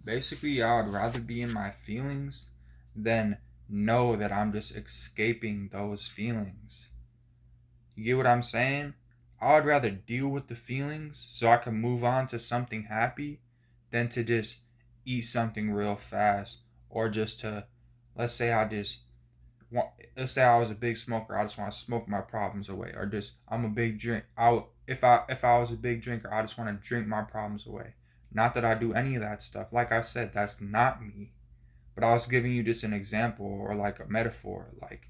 Basically, I would rather be in my feelings than know that I'm just escaping those feelings. You get what I'm saying? I would rather deal with the feelings so I can move on to something happy than to just eat something real fast or just to, let's say I just want, let's say I was a big smoker, I just want to smoke my problems away, or just I'm a big drink. If I was a big drinker, I just want to drink my problems away. Not that I do any of that stuff. Like I said, that's not me. But I was giving you just an example or like a metaphor. Like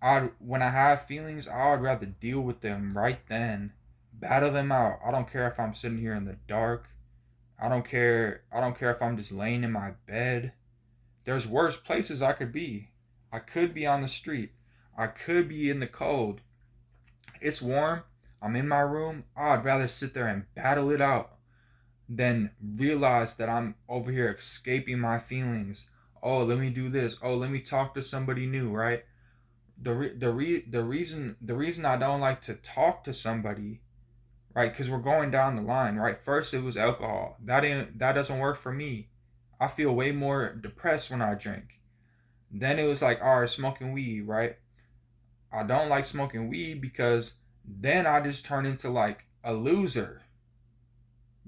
I when I have feelings, I would rather deal with them right then, battle them out. I don't care if I'm sitting here in the dark. I don't care if I'm just laying in my bed. There's worse places I could be. I could be on the street. I could be in the cold. It's warm. I'm in my room. I'd rather sit there and battle it out than realize that I'm over here escaping my feelings. Oh, let me do this. Oh, let me talk to somebody new, right? The reason I don't like to talk to somebody, right? Because we're going down the line, right? First it was alcohol. That doesn't work for me. I feel way more depressed when I drink. Then it was like, all right, smoking weed, right? I don't like smoking weed because then I just turn into like a loser.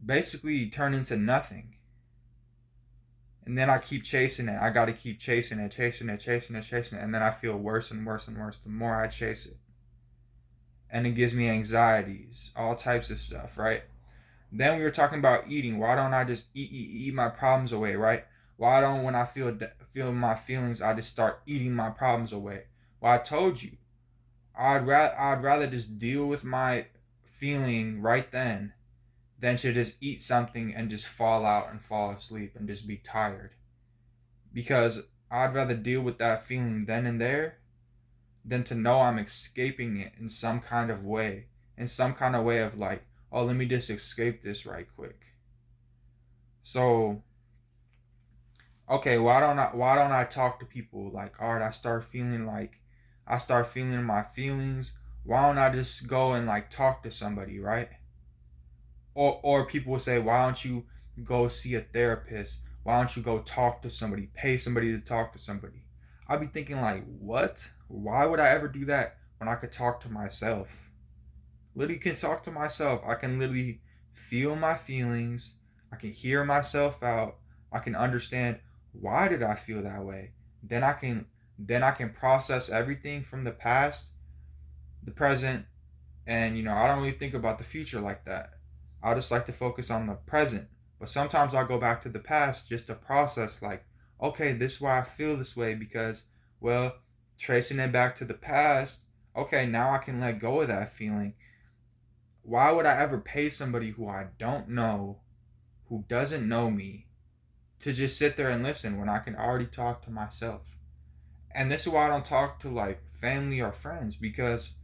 Basically turn into nothing. And then I keep chasing it. I gotta keep chasing it, chasing it, chasing it, chasing it. And then I feel worse and worse and worse the more I chase it. And it gives me anxieties, all types of stuff, right? Then we were talking about eating. Why don't I just eat my problems away, right? Why don't when I feel my feelings, I just start eating my problems away? Well, I told you, I'd rather just deal with my feeling right then than to just eat something and just fall out and fall asleep and just be tired. Because I'd rather deal with that feeling then and there than to know I'm escaping it in some kind of way. In some kind of way of like, oh, let me just escape this right quick. So, okay, why don't I talk to people like, all right, I start feeling my feelings. Why don't I just go and like talk to somebody, right? Or people will say, why don't you go see a therapist? Why don't you go talk to somebody? Pay somebody to talk to somebody. I'd be thinking like, what? Why would I ever do that when I could talk to myself? Literally can talk to myself. I can literally feel my feelings. I can hear myself out. I can understand why did I feel that way. Then I can process everything from the past, the present, and I don't really think about the future like that. I just like to focus on the present. But sometimes I'll go back to the past just to process like, okay, this is why I feel this way because, well, tracing it back to the past, okay, now I can let go of that feeling. Why would I ever pay somebody who I don't know, who doesn't know me, to just sit there and listen when I can already talk to myself? And this is why I don't talk to like family or friends because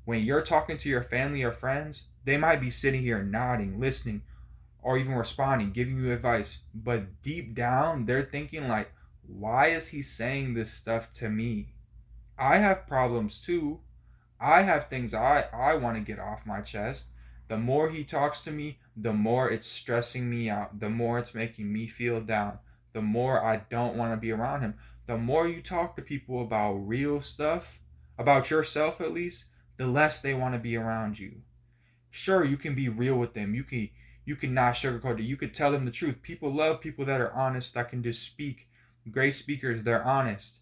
when you're talking to your family or friends, they might be sitting here nodding, listening, or even responding, giving you advice. But deep down, they're thinking, like, why is he saying this stuff to me? I have problems too. I have things I want to get off my chest. The more he talks to me, the more it's stressing me out, the more it's making me feel down, the more I don't want to be around him. The more you talk to people about real stuff, about yourself at least, the less they want to be around you. Sure, you can be real with them. You can not sugarcoat it. You could tell them the truth. People love people that are honest, that can just speak. Great speakers, they're honest.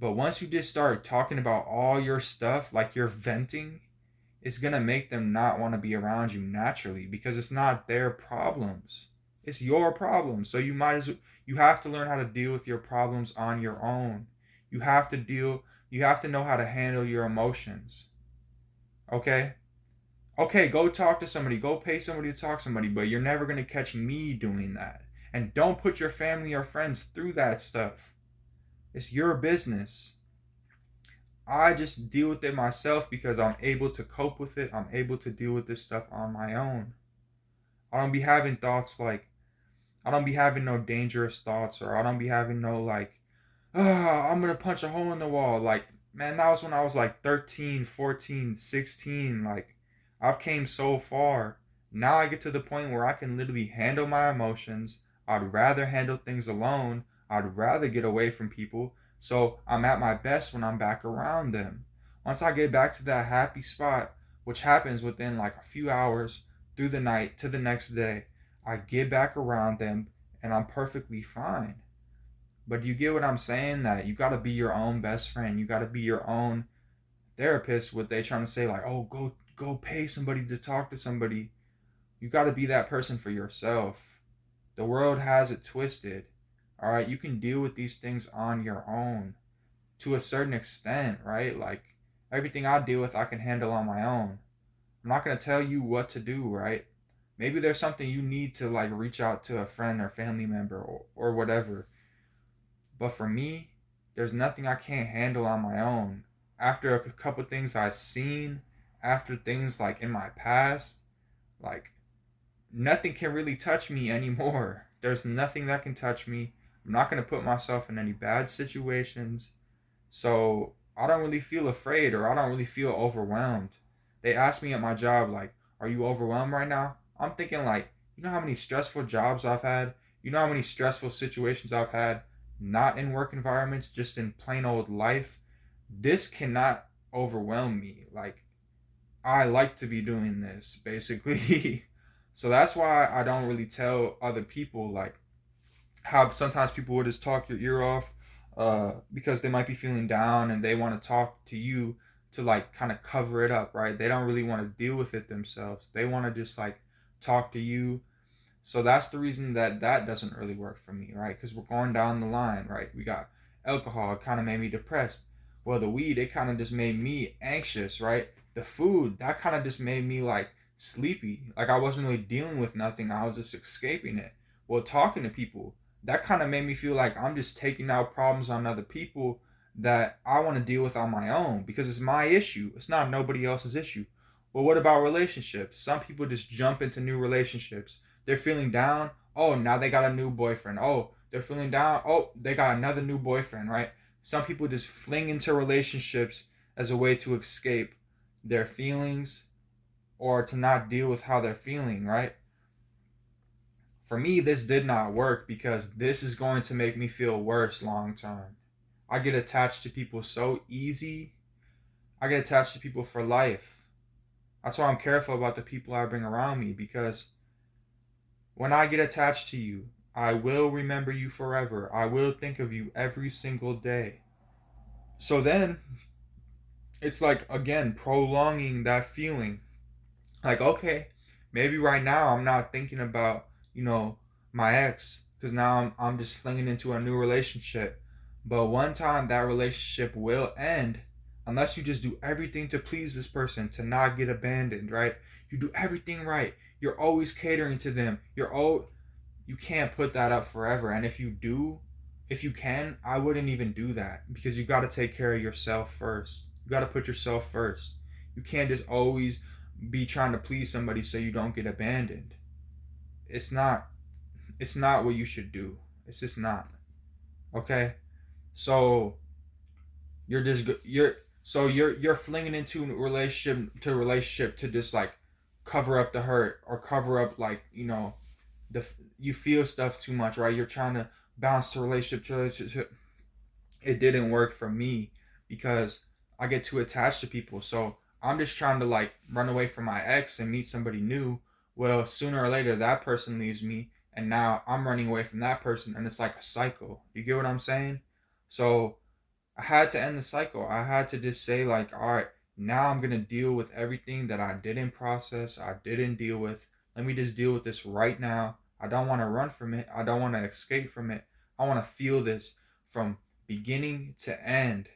But once you just start talking about all your stuff, like you're venting, it's gonna make them not want to be around you naturally because it's not their problems. It's your problems. So you have to learn how to deal with your problems on your own. You have to know how to handle your emotions. Okay? Okay, go talk to somebody, go pay somebody to talk to somebody, but you're never gonna catch me doing that. And don't put your family or friends through that stuff. It's your business. I just deal with it myself because I'm able to cope with it. I'm able to deal with this stuff on my own. I don't be having thoughts like, I don't be having no dangerous thoughts, or I don't be having no like, I'm gonna punch a hole in the wall. Like, man, that was when I was like 13, 14, 16. Like, I've came so far. Now I get to the point where I can literally handle my emotions. I'd rather handle things alone. I'd rather get away from people. So I'm at my best when I'm back around them. Once I get back to that happy spot, which happens within like a few hours through the night to the next day, I get back around them and I'm perfectly fine. But you get what I'm saying? That you got to be your own best friend. You got to be your own therapist. What they trying to say, like, oh, go pay somebody to talk to somebody. You got to be that person for yourself. The world has it twisted. All right, you can deal with these things on your own to a certain extent, right? Like everything I deal with, I can handle on my own. I'm not gonna tell you what to do, right? Maybe there's something you need to like reach out to a friend or family member or whatever. But for me, there's nothing I can't handle on my own. After a couple things I've seen, after things like in my past, like nothing can really touch me anymore. There's nothing that can touch me. I'm not going to put myself in any bad situations. So I don't really feel afraid or I don't really feel overwhelmed. They asked me at my job, like, are you overwhelmed right now? I'm thinking, like, you know how many stressful jobs I've had? You know how many stressful situations I've had? Not in work environments, just in plain old life. This cannot overwhelm me. Like, I like to be doing this, basically. So that's why I don't really tell other people, like, how sometimes people will just talk your ear off because they might be feeling down and they want to talk to you to like kind of cover it up, right? They don't really want to deal with it themselves. They want to just like talk to you. So that's the reason that that doesn't really work for me, right? Because we're going down the line, right? We got alcohol, it kind of made me depressed. Well, the weed, it kind of just made me anxious, right? The food, that kind of just made me like sleepy. Like I wasn't really dealing with nothing, I was just escaping it. Well, talking to people, that kind of made me feel like I'm just taking out problems on other people that I want to deal with on my own because it's my issue. It's not nobody else's issue. Well, what about relationships? Some people just jump into new relationships. They're feeling down. Oh, now they got a new boyfriend. Oh, they're feeling down. Oh, they got another new boyfriend, right? Some people just fling into relationships as a way to escape their feelings or to not deal with how they're feeling, right? For me, this did not work because this is going to make me feel worse long term. I get attached to people so easy. I get attached to people for life. That's why I'm careful about the people I bring around me because when I get attached to you, I will remember you forever. I will think of you every single day. So then it's like, again, prolonging that feeling. Like, okay, maybe right now I'm not thinking about, my ex because now I'm just flinging into a new relationship. But one time that relationship will end unless you just do everything to please this person, to not get abandoned, right? You do everything right. You're always catering to them. You can't put that up forever. And if you do, if you can, I wouldn't even do that because you got to take care of yourself first. You got to put yourself first. You can't just always be trying to please somebody so you don't get abandoned. It's not it's not what you should do. It's just not. Okay? So you're flinging into relationship to just like cover up the hurt or cover up like, the you feel stuff too much, right? You're trying to bounce to relationship to relationship. It didn't work for me because I get too attached to people. So I'm just trying to like run away from my ex and meet somebody new. Well, sooner or later that person leaves me and now I'm running away from that person and it's like a cycle. You get what I'm saying? So I had to end the cycle. I had to just say like, all right, now I'm going to deal with everything that I didn't process, I didn't deal with. Let me just deal with this right now. I don't want to run from it. I don't want to escape from it. I want to feel this from beginning to end.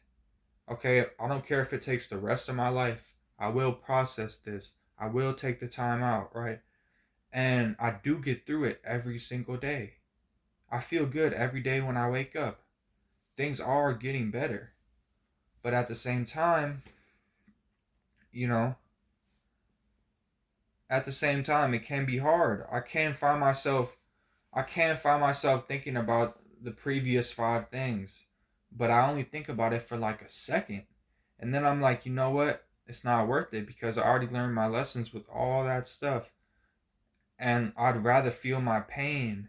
Okay, I don't care if it takes the rest of my life. I will process this. I will take the time out, right? And I do get through it every single day. I feel good every day when I wake up. Things are getting better. But at the same time, you know, it can be hard. I can find myself thinking about the previous five things, but I only think about it for like a second. And then I'm like, you know what? It's not worth it because I already learned my lessons with all that stuff. And I'd rather feel my pain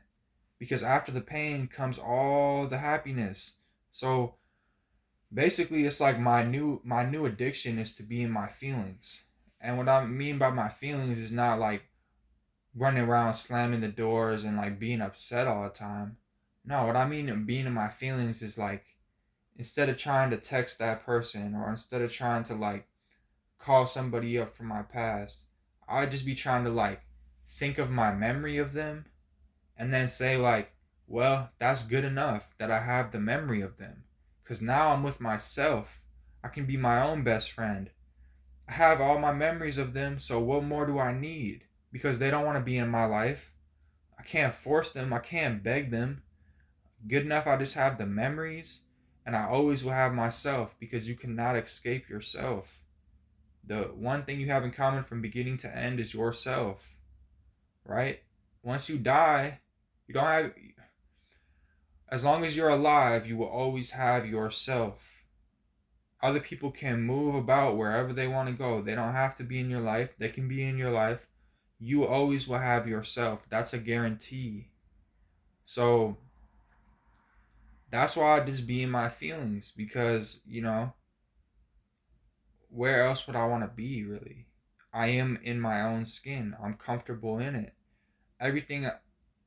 because after the pain comes all the happiness. So basically, it's like my new addiction is to be in my feelings. And what I mean by my feelings is not like running around slamming the doors and like being upset all the time. No, what I mean in being in my feelings is like, instead of trying to text that person, or instead of trying to like call somebody up from my past, I'd just be trying to like think of my memory of them, and then say like, well, that's good enough that I have the memory of them. Cause now I'm with myself. I can be my own best friend. I have all my memories of them, so what more do I need? Because they don't want to be in my life. I can't force them. I can't beg them. Good enough, I just have the memories, and I always will have myself, because you cannot escape yourself. The one thing you have in common from beginning to end is yourself, right? Once you die, you don't have, as long as you're alive, you will always have yourself. Other people can move about wherever they want to go. They don't have to be in your life. They can be in your life. You always will have yourself. That's a guarantee. So that's why I just be in my feelings, because, where else would I want to be, really? I am in my own skin. I'm comfortable in it. Everything,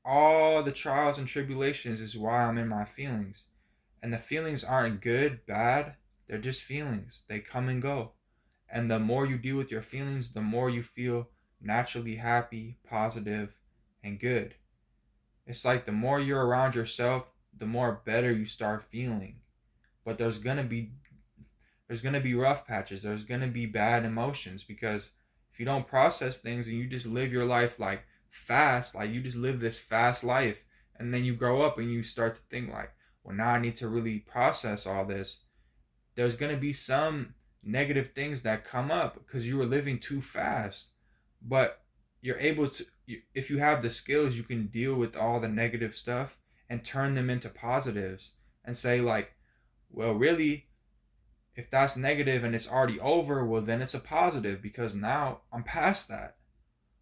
all the trials and tribulations is why I'm in my feelings. And the feelings aren't good, bad. They're just feelings. They come and go. And the more you deal with your feelings, the more you feel naturally happy, positive, and good. It's like the more you're around yourself, the more better you start feeling. But there's gonna be rough patches. There's gonna be bad emotions, because if you don't process things and you just live your life like fast, like you just live this fast life, and then you grow up and you start to think like, well, now I need to really process all this. There's gonna be some negative things that come up because you were living too fast. But you're able to, if you have the skills, you can deal with all the negative stuff and turn them into positives, and say like, well, really, if that's negative and it's already over, well, then it's a positive, because now I'm past that.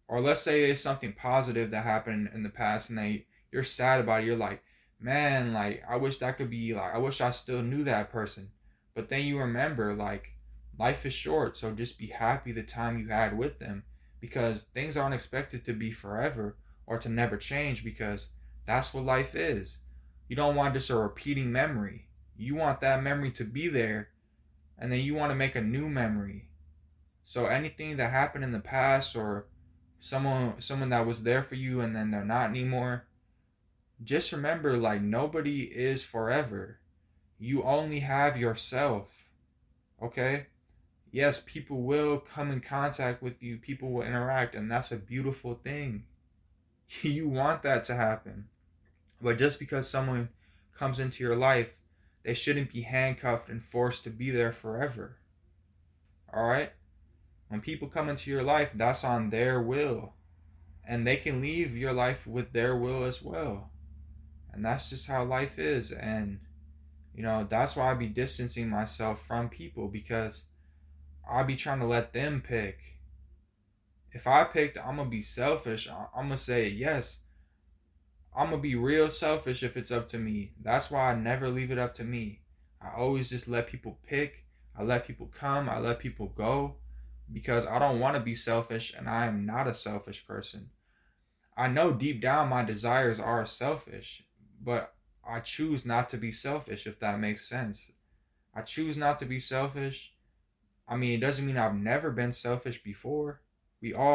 Or let's say it's something positive that happened in the past, and you're sad about it. You're like, man, like I wish that could be, like I wish I still knew that person. But then you remember, like, life is short, so just be happy the time you had with them, because things aren't expected to be forever or to never change, because that's what life is. You don't want just a repeating memory. You want that memory to be there, and then you want to make a new memory. So anything that happened in the past, or someone that was there for you and then they're not anymore, just remember, like, nobody is forever. You only have yourself. Okay? Yes, people will come in contact with you, people will interact, and that's a beautiful thing. You want that to happen. But just because someone comes into your life, they shouldn't be handcuffed and forced to be there forever. All right? When people come into your life, that's on their will. And they can leave your life with their will as well. And that's just how life is. And, that's why I be distancing myself from people, because I be trying to let them pick. If I picked, I'm going to be selfish. I'm going to say, yes, I'm going to be real selfish if it's up to me. That's why I never leave it up to me. I always just let people pick. I let people come. I let people go, because I don't want to be selfish, and I am not a selfish person. I know deep down my desires are selfish, but I choose not to be selfish, if that makes sense. I choose not to be selfish. I mean, it doesn't mean I've never been selfish before. We all